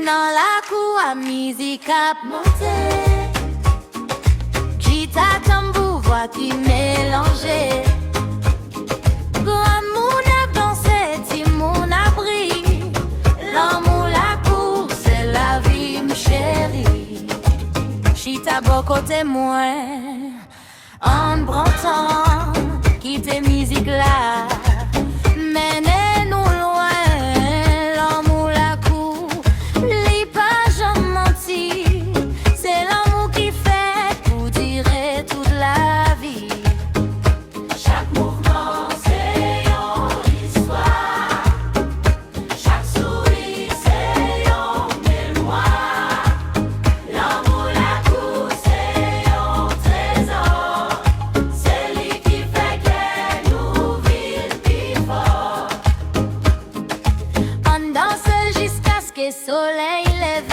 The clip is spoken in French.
Dans la cour à musique à monter, guitare, tambour, voix qui mélangeait. Grand moun a dansé, ti moun a pris. L'amour, la cour, c'est la vie, ma chérie. Chita bon côté moi, en brantant, quitte musique là. Menez-nous loin, l'amour, la cour, li pas jamais menti. C'est l'amour qui fait pour durer toute la vie. Chaque mouvement, c'est une histoire. Chaque sourire, c'est une mémoire. L'amour, la cour, c'est un trésor. C'est lui qui fait que nous vivons plus fort. On danse jusqu'à ce que le soleil lève.